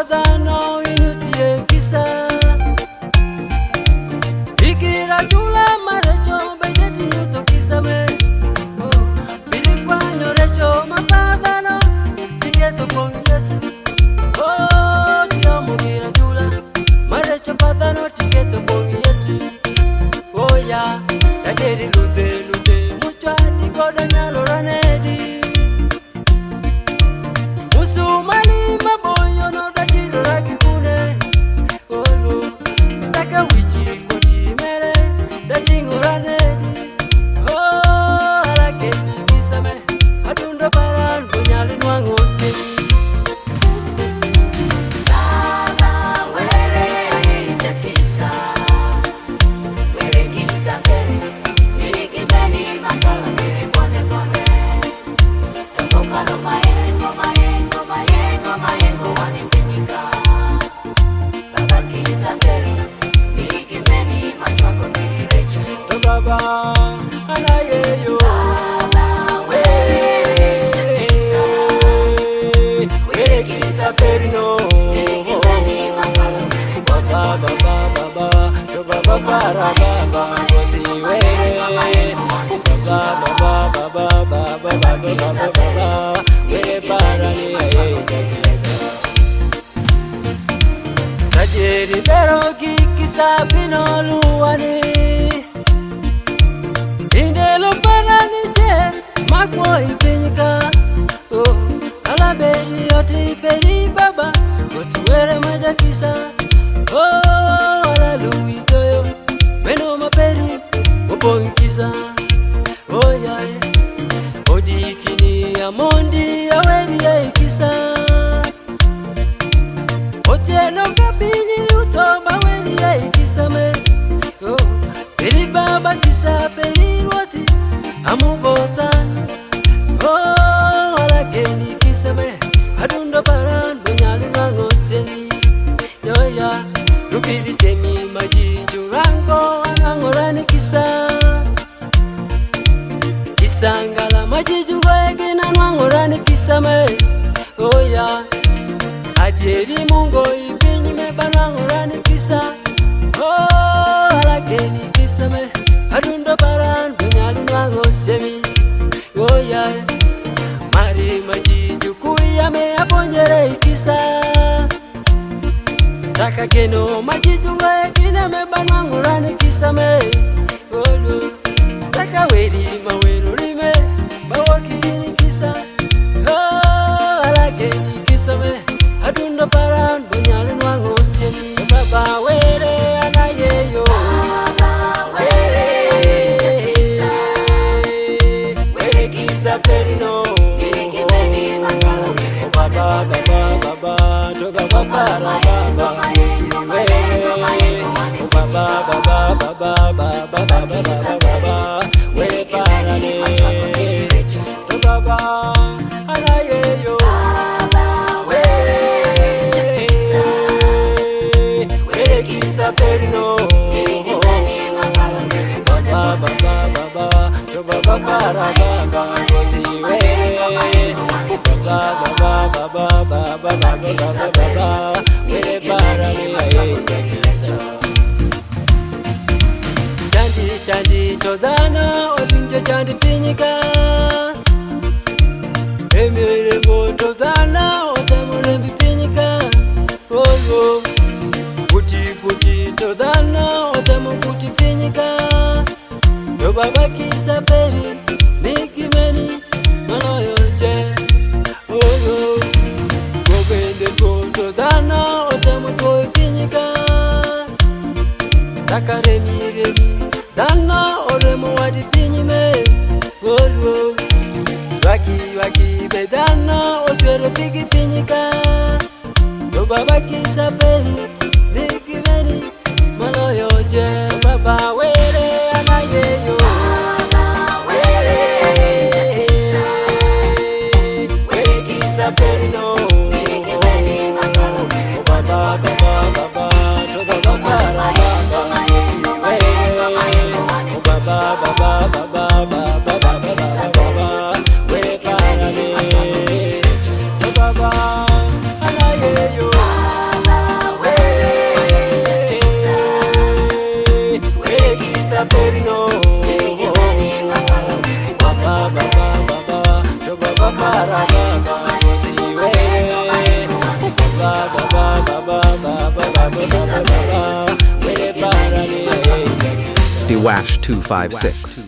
Padano inutie kisa Ikira chula marecho bejeti nuto kisa me Bili kwanyo recho mapadano Tiketo kong Yesu Diyo mugira chula marecho padano tiketo kong Yesu ya Taderi lute muchwa dikoda nyalo ranedi Musumali maboyo no dachiro raki kune Olu Taka wichi koti mere Dachingo ranedi Alake kisame Adundo paran bunyali nwango sini Baba, anayeyo were kisa perino Baba, baba, to baba para baba Oti were baba were para ni kisa Tajeri bero kisa pino luwani Indelo parani je magwo ipinyika Alaberi oti peri baba Otiwere maja kisa Hallelujah Meno maperi Mopong kisa Yae Odikini amondi aweri ya ikisa Otieno kabini utoba weri ya ikisa me Peri baba kisa peri roti amubotan alageni kisa me adundo paran bunyali mangoseni yoya rupiri semi majiju rango anangorani kisa Kisangala majiju egena nwangorani kisa me oya adieri mungo ibinyi me banangorani kisa alageni kisame adundo paran bunyali nwango semi oya mari majiju kuyame aponyere ikisa taka keno majiju egina me banangorani kisame olu taka weri mawero rime bawoki gini kisa alageni kisame adundo paran bunyali nwango semi baba were anayeyo Perino Baba, baba, to baba para baba Baba, where para ne to baba anayeyo where kisa perino Baba, to baba para baba Baba, where para Chandi todana odinje chandi pinyika Emire mo todana otemule pinyika Oyo Kuti todana otemu kuti pinyika Yo baba kisa peri nikimeni manoyo je Oyo Gobende todana otemu koi pinyika Takaremi Dana oremo wadi pinyime Olu Waki bedana Otwere pigi pinyika Yo baba kisa peri Niki veni Maloyo je Baba were anayeyo Were kisa peri no Baba To baba para Baba, where can I be? Baba, anayeyo. Dwash 256.